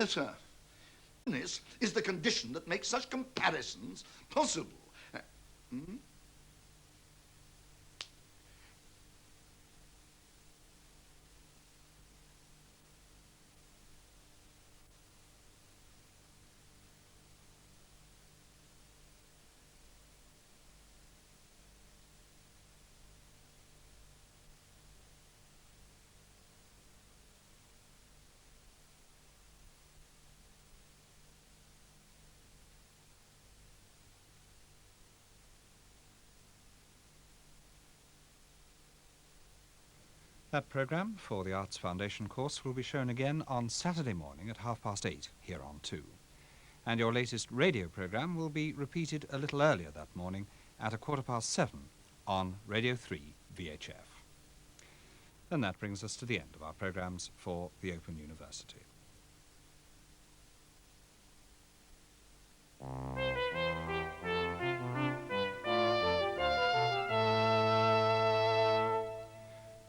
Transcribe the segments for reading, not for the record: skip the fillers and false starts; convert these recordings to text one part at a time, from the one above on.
Yes, sir. This is the condition that makes such comparisons possible. Hmm? That programme for the Arts Foundation course will be shown again on Saturday morning at 8:30 here on 2. And your latest radio programme will be repeated a little earlier that morning at 7:15 on Radio 3 VHF. And that brings us to the end of our programmes for the Open University.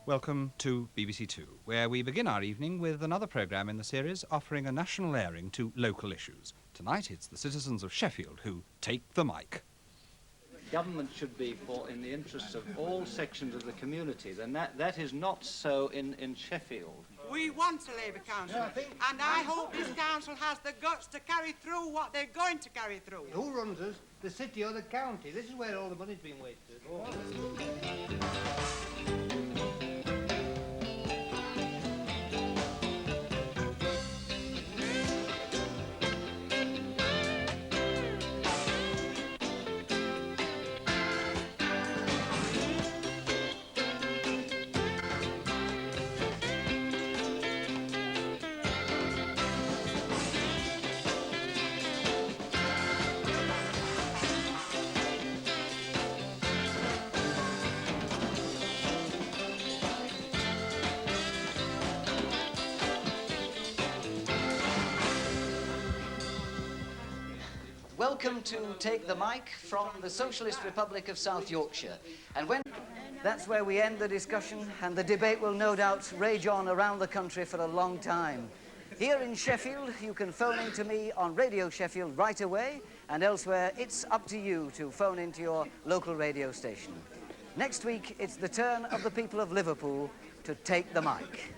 Welcome to BBC2, where we begin our evening with another programme in the series offering a national airing to local issues. Tonight it's the citizens of Sheffield who take the mic. Government should be in the interests of all sections of the community, then that is not so in Sheffield. We want a Labour council, and I hope this council has the guts to carry through what they're going to carry through. Who runs us? The city or the county? This is where all the money's been wasted. Welcome to Take the Mic from the Socialist Republic of South Yorkshire. And that's where we end the discussion, and the debate will no doubt rage on around the country for a long time. Here in Sheffield, you can phone in to me on Radio Sheffield right away, and elsewhere, it's up to you to phone into your local radio station. Next week, it's the turn of the people of Liverpool to take the mic.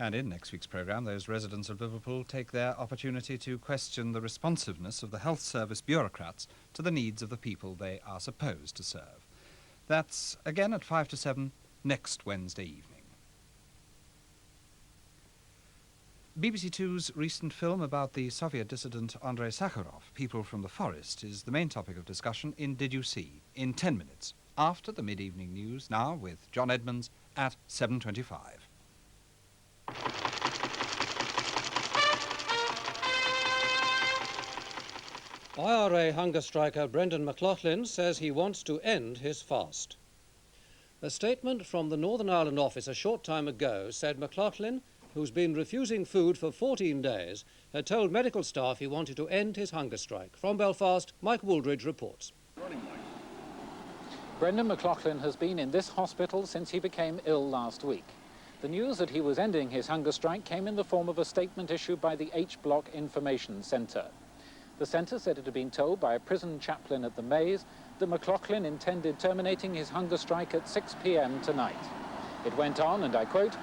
And in next week's programme, those residents of Liverpool take their opportunity to question the responsiveness of the health service bureaucrats to the needs of the people they are supposed to serve. That's again at 5 to 7 next Wednesday evening. BBC2's recent film about the Soviet dissident Andrei Sakharov, People from the Forest, is the main topic of discussion in Did You See? In 10 minutes, after the mid-evening news, now with John Edmonds at 7:25. IRA hunger striker Brendan McLaughlin says he wants to end his fast. A statement from the Northern Ireland office a short time ago said McLaughlin, who's been refusing food for 14 days, had told medical staff he wanted to end his hunger strike. From Belfast, Mike Wooldridge reports. Brendan McLaughlin has been in this hospital since he became ill last week. The news that he was ending his hunger strike came in the form of a statement issued by the H Block Information Centre. The centre said it had been told by a prison chaplain at the Maze that McLaughlin intended terminating his hunger strike at 6 p.m. tonight. It went on, and I quote,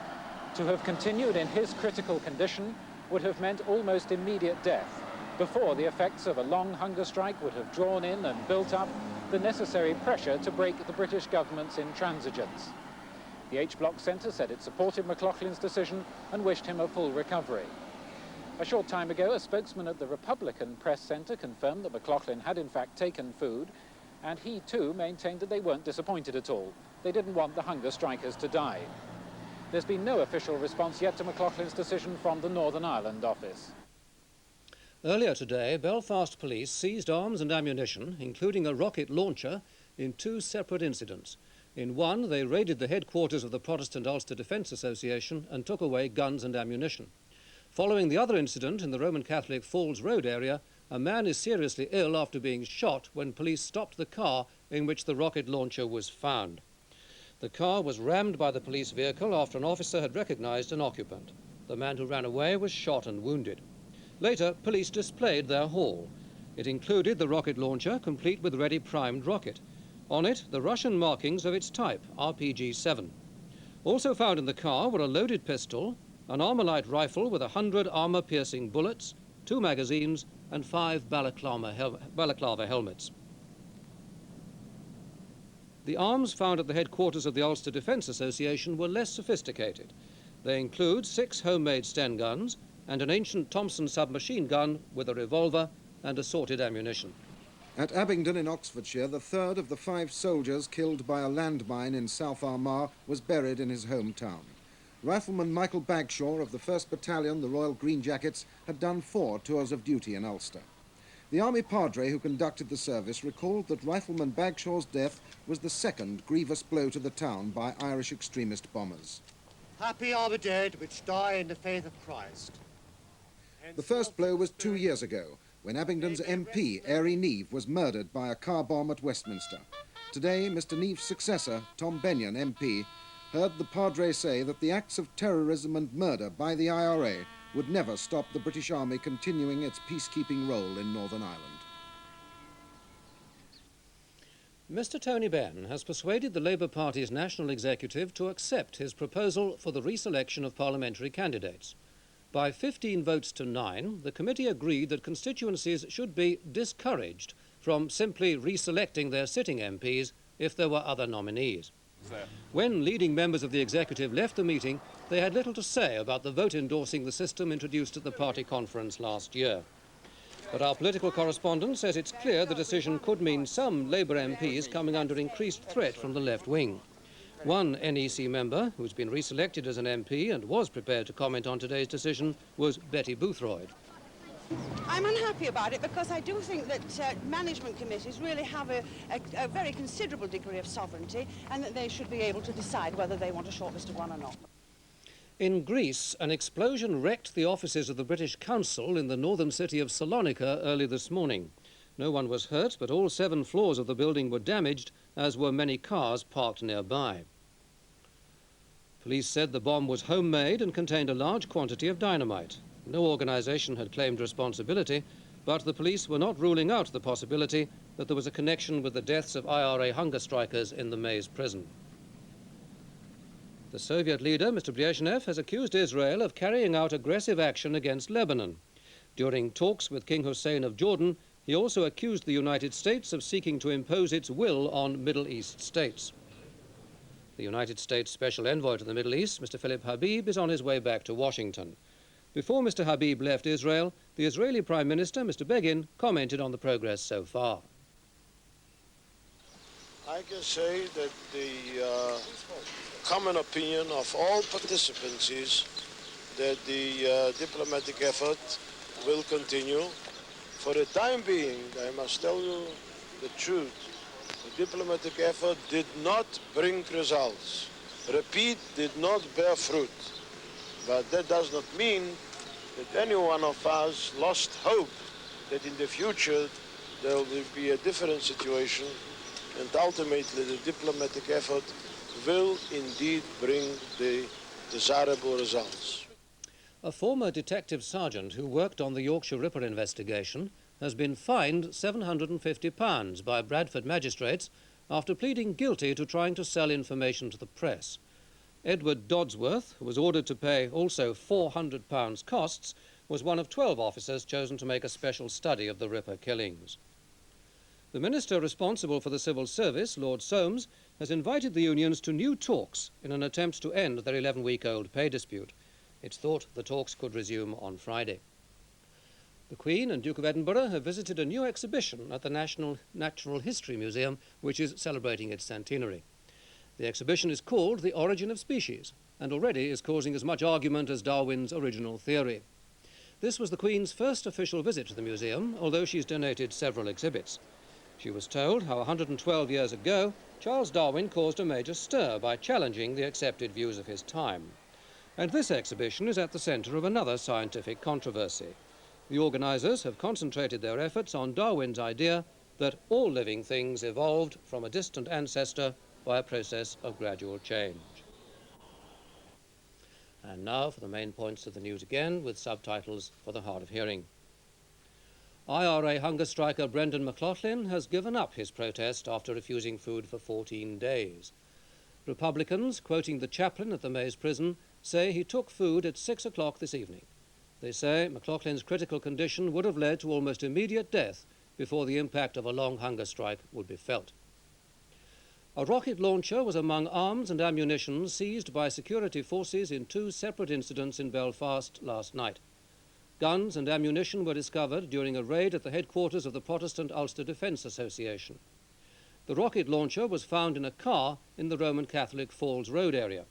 "To have continued in his critical condition would have meant almost immediate death, before the effects of a long hunger strike would have drawn in and built up the necessary pressure to break the British government's intransigence." The H Block Centre said it supported McLaughlin's decision and wished him a full recovery. A short time ago, a spokesman at the Republican Press Centre confirmed that McLaughlin had in fact taken food, and he too maintained that they weren't disappointed at all. They didn't want the hunger strikers to die. There's been no official response yet to McLaughlin's decision from the Northern Ireland office. Earlier today, Belfast police seized arms and ammunition, including a rocket launcher, in 2 separate incidents. In one, they raided the headquarters of the Protestant Ulster Defence Association and took away guns and ammunition. Following the other incident in the Roman Catholic Falls Road area, a man is seriously ill after being shot when police stopped the car in which the rocket launcher was found. The car was rammed by the police vehicle after an officer had recognised an occupant. The man who ran away was shot and wounded. Later, police displayed their haul. It included the rocket launcher, complete with ready primed rocket. On it, the Russian markings of its type, RPG-7. Also found in the car were a loaded pistol, an Armalite rifle with 100 armour-piercing bullets, 2 magazines, and 5 balaclava helmets. The arms found at the headquarters of the Ulster Defence Association were less sophisticated. They include 6 homemade Sten guns and an ancient Thompson submachine gun with a revolver and assorted ammunition. At Abingdon in Oxfordshire, the 3rd of the 5 soldiers killed by a landmine in South Armagh was buried in his hometown. Rifleman Michael Bagshaw of the 1st Battalion, the Royal Green Jackets, had done 4 tours of duty in Ulster. The Army Padre who conducted the service recalled that Rifleman Bagshaw's death was the 2nd grievous blow to the town by Irish extremist bombers. Happy are the dead which die in the faith of Christ. The first blow was 2 years ago, when Abingdon's MP, Airy Neave, was murdered by a car bomb at Westminster. Today, Mr. Neave's successor, Tom Benyon, MP, heard the Padre say that the acts of terrorism and murder by the IRA would never stop the British Army continuing its peacekeeping role in Northern Ireland. Mr. Tony Benn has persuaded the Labour Party's National Executive to accept his proposal for the reselection of parliamentary candidates. By 15 votes to 9, the committee agreed that constituencies should be discouraged from simply reselecting their sitting MPs if there were other nominees. When leading members of the executive left the meeting, they had little to say about the vote endorsing the system introduced at the party conference last year. But our political correspondent says it's clear the decision could mean some Labour MPs coming under increased threat from the left wing. One NEC member, who's been reselected as an MP and was prepared to comment on today's decision, was Betty Boothroyd. I'm unhappy about it because I do think that management committees really have a very considerable degree of sovereignty and that they should be able to decide whether they want a shortlist of one or not. In Greece, an explosion wrecked the offices of the British Council in the northern city of Salonika early this morning. No one was hurt, but all 7 floors of the building were damaged, as were many cars parked nearby. Police said the bomb was homemade and contained a large quantity of dynamite. No organisation had claimed responsibility, but the police were not ruling out the possibility that there was a connection with the deaths of IRA hunger strikers in the Maze prison. The Soviet leader, Mr. Brezhnev, has accused Israel of carrying out aggressive action against Lebanon. During talks with King Hussein of Jordan, he also accused the United States of seeking to impose its will on Middle East states. The United States Special Envoy to the Middle East, Mr. Philip Habib, is on his way back to Washington. Before Mr. Habib left Israel, the Israeli Prime Minister, Mr. Begin, commented on the progress so far. I can say that the common opinion of all participants is that the diplomatic effort will continue. For the time being, I must tell you the truth, the diplomatic effort did not bring results. Repeat, did not bear fruit. But that does not mean that any one of us lost hope that in the future there will be a different situation and ultimately the diplomatic effort will indeed bring the desirable results. A former detective sergeant who worked on the Yorkshire Ripper investigation has been fined £750 by Bradford magistrates after pleading guilty to trying to sell information to the press. Edward Dodsworth, who was ordered to pay also £400 costs, was one of 12 officers chosen to make a special study of the Ripper killings. The minister responsible for the civil service, Lord Soames, has invited the unions to new talks in an attempt to end their 11-week-old pay dispute. It's thought the talks could resume on Friday. The Queen and Duke of Edinburgh have visited a new exhibition at the National Natural History Museum, which is celebrating its centenary. The exhibition is called The Origin of Species, and already is causing as much argument as Darwin's original theory. This was the Queen's first official visit to the museum, although she's donated several exhibits. She was told how 112 years ago, Charles Darwin caused a major stir by challenging the accepted views of his time. And this exhibition is at the centre of another scientific controversy. The organisers have concentrated their efforts on Darwin's idea that all living things evolved from a distant ancestor by a process of gradual change. And now for the main points of the news again, with subtitles for the hard of hearing. IRA hunger striker Brendan McLaughlin has given up his protest after refusing food for 14 days. Republicans, quoting the chaplain at the Maze prison, say he took food at 6 o'clock this evening. They say McLaughlin's critical condition would have led to almost immediate death before the impact of a long hunger strike would be felt. A rocket launcher was among arms and ammunition seized by security forces in 2 separate incidents in Belfast last night. Guns and ammunition were discovered during a raid at the headquarters of the Protestant Ulster Defence Association. The rocket launcher was found in a car in the Roman Catholic Falls Road area.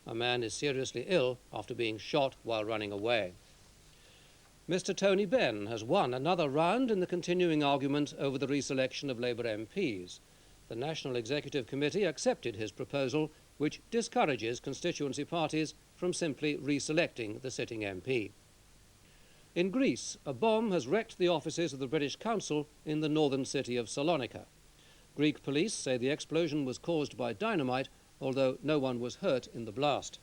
A man is seriously ill after being shot while running away. Mr. Tony Benn has won another round in the continuing argument over the reselection of Labour MPs. The National Executive Committee accepted his proposal, which discourages constituency parties from simply reselecting the sitting MP. In Greece, a bomb has wrecked the offices of the British Council in the northern city of Salonika. Greek police say the explosion was caused by dynamite, although no one was hurt in the blast.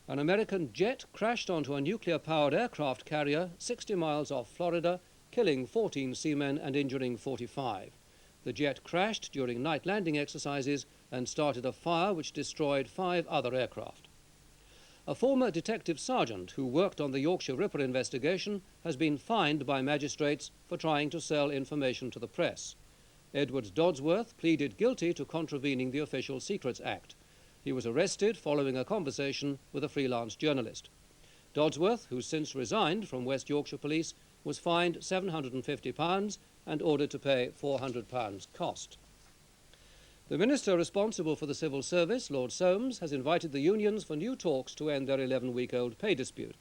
An American jet crashed onto a nuclear-powered aircraft carrier 60 miles off Florida, killing 14 seamen and injuring 45. The jet crashed during night landing exercises and started a fire which destroyed 5 other aircraft. A former detective sergeant who worked on the Yorkshire Ripper investigation has been fined by magistrates for trying to sell information to the press. Edward Dodsworth pleaded guilty to contravening the Official Secrets Act. He was arrested following a conversation with a freelance journalist. Dodsworth, who's since resigned from West Yorkshire Police, was fined £750 and ordered to pay £400 cost. The Minister responsible for the Civil Service, Lord Soames, has invited the unions for new talks to end their 11-week-old pay dispute.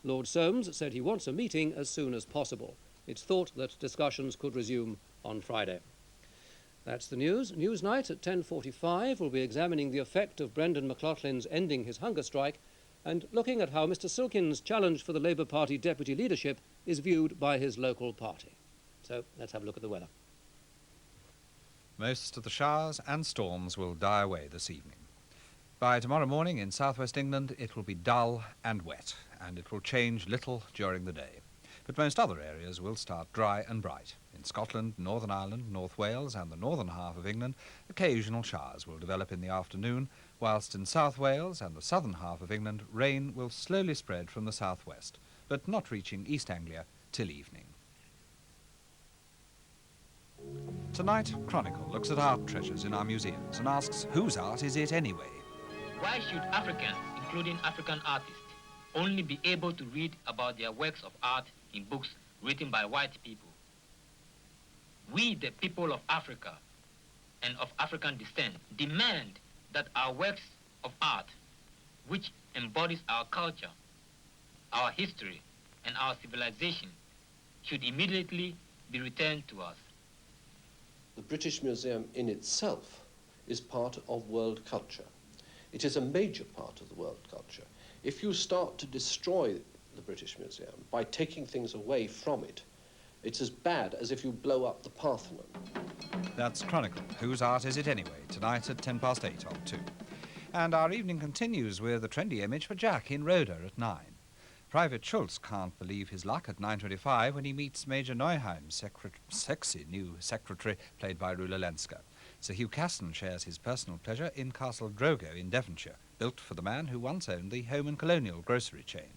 Lord Soames said he wants a meeting as soon as possible. It's thought that discussions could resume on Friday. That's the news. Newsnight at 10:45 will be examining the effect of Brendan McLaughlin's ending his hunger strike and looking at how Mr. Silkin's challenge for the Labour Party deputy leadership is viewed by his local party. So let's have a look at the weather. Most of the showers and storms will die away this evening. By tomorrow morning in southwest England it will be dull and wet, and it will change little during the day. But most other areas will start dry and bright. In Scotland, Northern Ireland, North Wales and the northern half of England, occasional showers will develop in the afternoon, whilst in South Wales and the southern half of England, rain will slowly spread from the southwest, but not reaching East Anglia till evening. Tonight, Chronicle looks at art treasures in our museums and asks, whose art is it anyway? Why should Africans, including African artists, only be able to read about their works of art in books written by white people? We, the people of Africa and of African descent, demand that our works of art, which embodies our culture, our history, and our civilization, should immediately be returned to us. The British Museum in itself is part of world culture. It is a major part of the world culture. If you start to destroy the British Museum by taking things away from it, it's as bad as if you blow up the Parthenon. That's Chronicle. Whose art is it anyway? Tonight at 8:10 on 2. And our evening continues with a trendy image for Jack in Rhoda at 9. Private Schultz can't believe his luck at 9:25 when he meets Major Neuheim's sexy new secretary, played by Rula Lenska. Sir Hugh Casson shares his personal pleasure in Castle Drogo in Devonshire, built for the man who once owned the Home and Colonial grocery chain.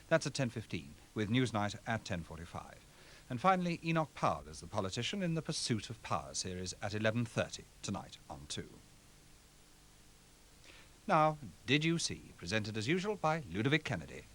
That's at 10:15, with Newsnight at 10:45. And finally, Enoch Powell as the politician in the Pursuit of Power series at 11:30 tonight on 2. Now, Did You See? Presented as usual by Ludovic Kennedy.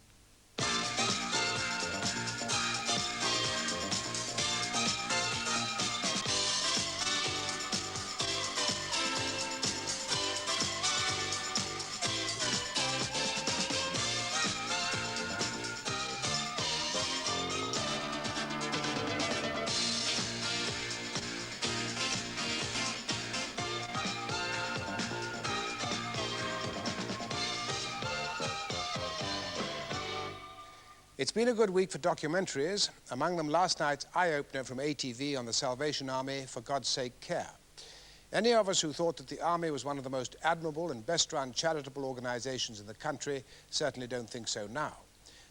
It's been a good week for documentaries, among them last night's eye-opener from ATV on the Salvation Army, For God's Sake Care. Any of us who thought that the Army was one of the most admirable and best-run charitable organizations in the country certainly don't think so now.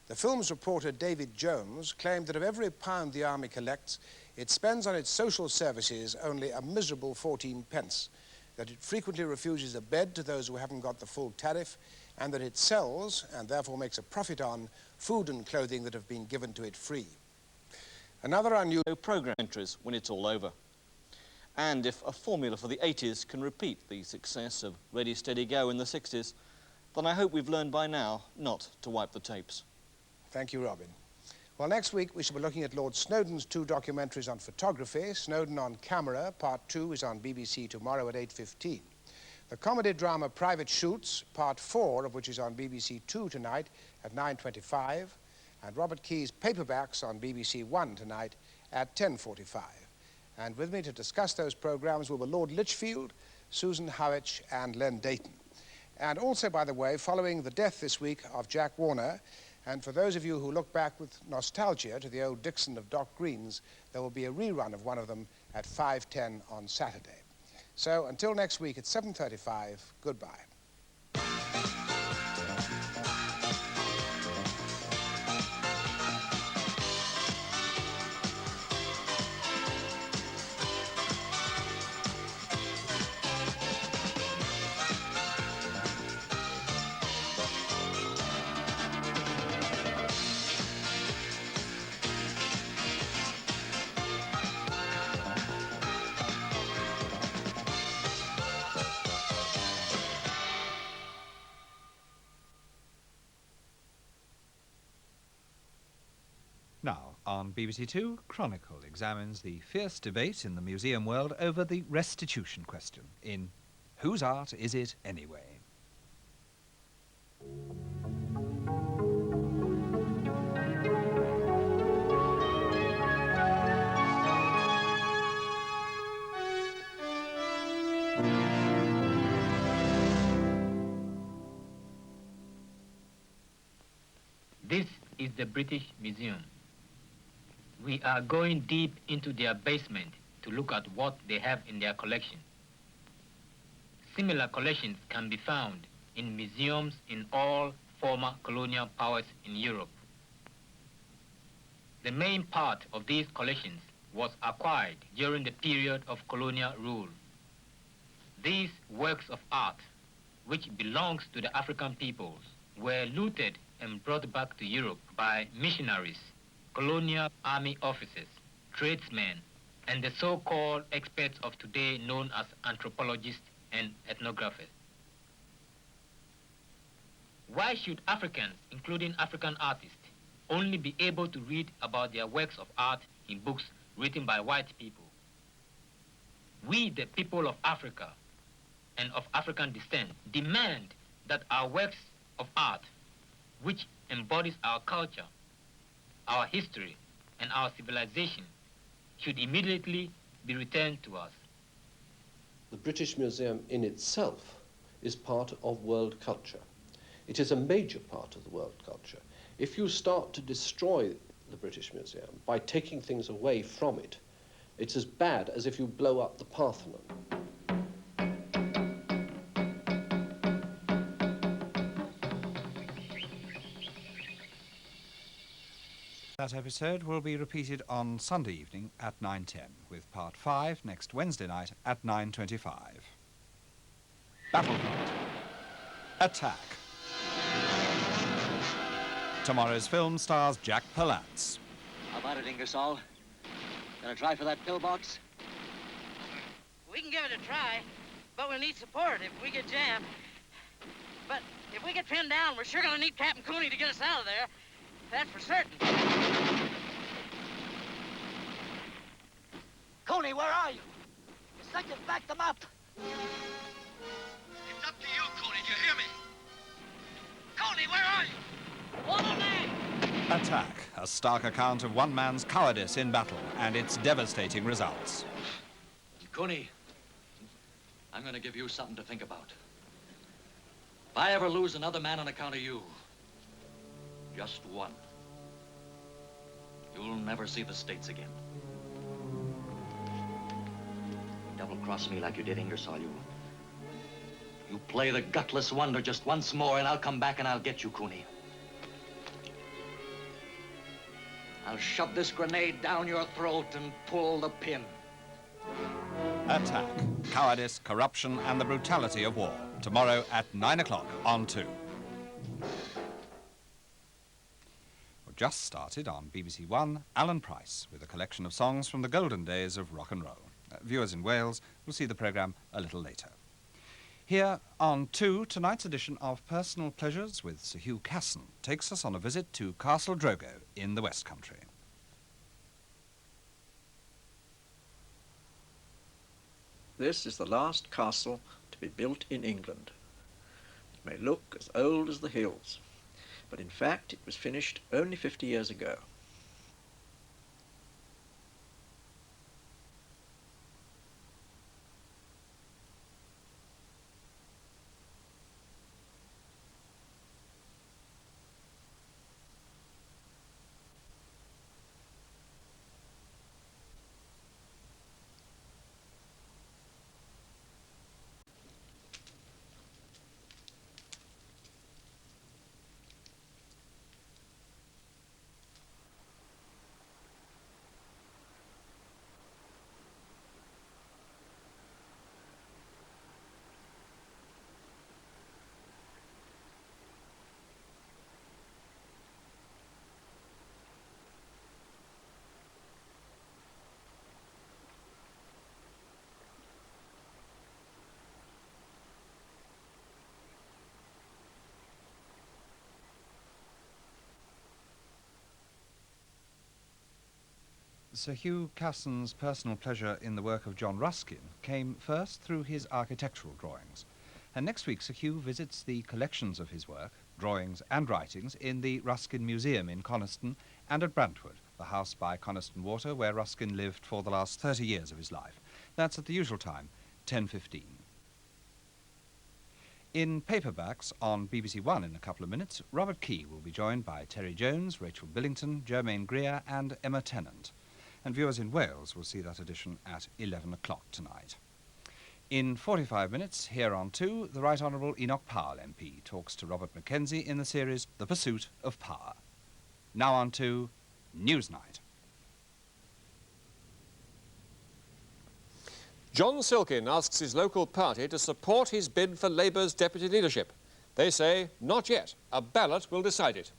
The film's reporter, David Jones, claimed that of every pound the Army collects, it spends on its social services only a miserable 14 pence, that it frequently refuses a bed to those who haven't got the full tariff, and that it sells, and therefore makes a profit on, food and clothing that have been given to it free. Another unusual program entries when it's all over. And if a formula for the 80s can repeat the success of Ready, Steady, Go in the 60s, then I hope we've learned by now not to wipe the tapes. Thank you, Robin. Well, next week we shall be looking at Lord Snowdon's 2 documentaries on photography. Snowdon on Camera, Part 2, is on BBC tomorrow at 8:15. The comedy drama Private Shoots, Part 4, of which is on BBC2 tonight at 9:25, and Robert Key's Paperbacks on BBC1 tonight at 10:45. And with me to discuss those programmes will be Lord Lichfield, Susan Howitch and Len Dayton. And also, by the way, following the death this week of Jack Warner, and for those of you who look back with nostalgia to the old Dixon of Doc Green's, there will be a rerun of one of them at 5:10 on Saturday. So until next week at 7:35, goodbye. Now, on BBC2, Chronicle examines the fierce debate in the museum world over the restitution question in Whose Art Is It Anyway? This is the British Museum. We are going deep into their basement to look at what they have in their collection. Similar collections can be found in museums in all former colonial powers in Europe. The main part of these collections was acquired during the period of colonial rule. These works of art, which belongs to the African peoples, were looted and brought back to Europe by missionaries, colonial army officers, tradesmen, and the so-called experts of today known as anthropologists and ethnographers. Why should Africans, including African artists, only be able to read about their works of art in books written by white people? We, the people of Africa and of African descent, demand that our works of art, which embodies our culture, our history, and our civilization, should immediately be returned to us. The British Museum in itself is part of world culture. It is a major part of the world culture. If you start to destroy the British Museum by taking things away from it, it's as bad as if you blow up the Parthenon. That episode will be repeated on Sunday evening at 9:10, with Part 5 next Wednesday night at 9:25. Battlefront. Attack. Tomorrow's film stars Jack Palance. How about it, Ingersoll? Gonna try for that pillbox? We can give it a try, but we'll need support if we get jammed. But if we get pinned down, we're sure gonna need Captain Cooney to get us out of there. That's for certain. Cooney, where are you? The second back them up. It's up to you, Cooney. Do you hear me? Cooney, where are you? Follow me! Attack, a stark account of one man's cowardice in battle and its devastating results. Cooney, I'm gonna give you something to think about. If I ever lose another man on account of you, just one, You'll never see the States again. Double-cross me like you did Ingersoll. You play the gutless wonder just once more, and I'll come back and I'll get you, Cooney. I'll shove this grenade down your throat and pull the pin. Attack, cowardice, corruption and the brutality of war. Tomorrow at 9 o'clock on 2. Just started on BBC1, Alan Price, with a collection of songs from the golden days of rock and roll. Viewers in Wales will see the programme a little later. Here on 2, tonight's edition of Personal Pleasures with Sir Hugh Casson takes us on a visit to Castle Drogo in the West Country. This is the last castle to be built in England. It may look as old as the hills, but in fact it was finished only 50 years ago. Sir Hugh Casson's personal pleasure in the work of John Ruskin came first through his architectural drawings. And next week Sir Hugh visits the collections of his work, drawings and writings, in the Ruskin Museum in Coniston and at Brantwood, the house by Coniston Water where Ruskin lived for the last 30 years of his life. That's at the usual time, 10:15. In paperbacks on BBC1 in a couple of minutes, Robert Key will be joined by Terry Jones, Rachel Billington, Germaine Greer and Emma Tennant. And viewers in Wales will see that edition at 11 o'clock tonight. In 45 minutes, here on 2, the Right Honourable Enoch Powell MP talks to Robert Mackenzie in the series The Pursuit of Power. Now on to Newsnight. John Silkin asks his local party to support his bid for Labour's deputy leadership. They say, not yet. A ballot will decide it.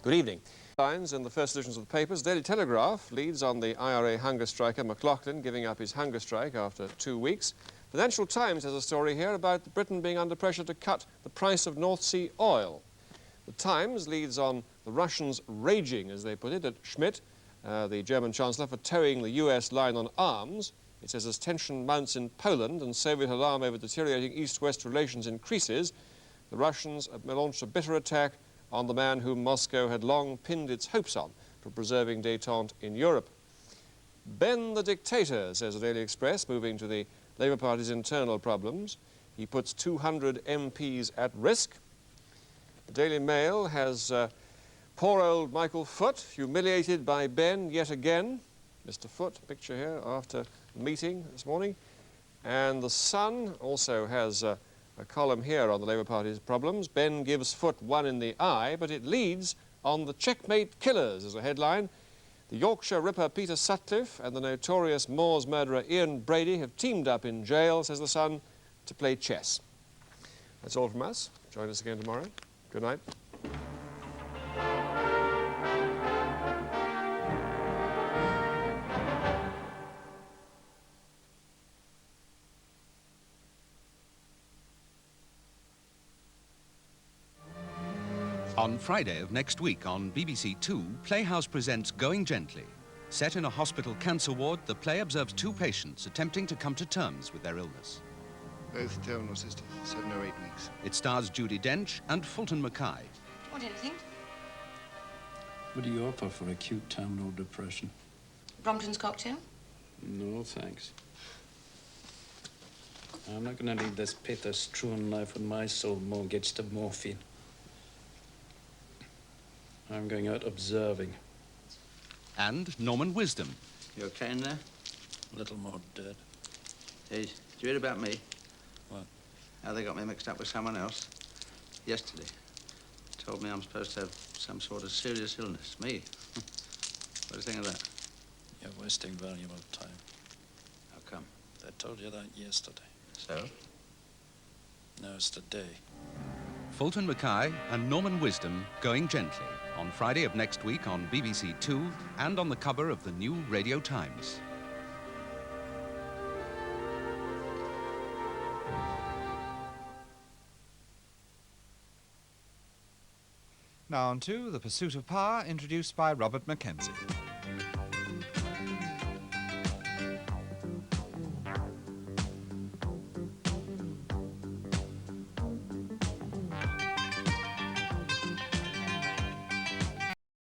Good evening. Lines in the first editions of the papers. Daily Telegraph leads on the IRA hunger striker McLaughlin giving up his hunger strike after 2 weeks. Financial Times has a story here about Britain being under pressure to cut the price of North Sea oil. The Times leads on the Russians raging, as they put it, at Schmidt, the German Chancellor, for towing the US line on arms. It says as tension mounts in Poland and Soviet alarm over deteriorating East-West relations increases, the Russians have launched a bitter attack on the man whom Moscow had long pinned its hopes on for preserving détente in Europe. Ben the dictator, says the Daily Express, moving to the Labour Party's internal problems. He puts 200 MPs at risk. The Daily Mail has poor old Michael Foot, humiliated by Ben yet again. Mr. Foot, picture here after the meeting this morning. And The Sun also has a column here on the Labour Party's problems. Ben gives Foot one in the eye, but it leads on the checkmate killers as a headline. The Yorkshire ripper Peter Sutcliffe and the notorious Moors murderer Ian Brady have teamed up in jail, says The Sun, to play chess. That's all from us. Join us again tomorrow. Good night. On Friday of next week on BBC2, Playhouse presents Going Gently. Set in a hospital cancer ward, the play observes 2 patients attempting to come to terms with their illness. Both terminal sisters, 7 or 8 weeks. It stars Judi Dench and Fulton Mackay. Want anything? What do you offer for acute terminal depression? Brompton's cocktail? No, thanks. I'm not going to lead this pathos-strewn life with my soul mortgaged to morphine. I'm going out observing. And Norman Wisdom. You okay in there? A little more dead. Hey, did you hear about me? What? How they got me mixed up with someone else? Yesterday. Told me I'm supposed to have some sort of serious illness. Me? What do you think of that? You're wasting valuable time. How come? I told you that yesterday. So? Now it's today. Fulton Mackay and Norman Wisdom Going Gently on Friday of next week on BBC2 and on the cover of the new Radio Times. Now on to The Pursuit of Power, introduced by Robert Mackenzie.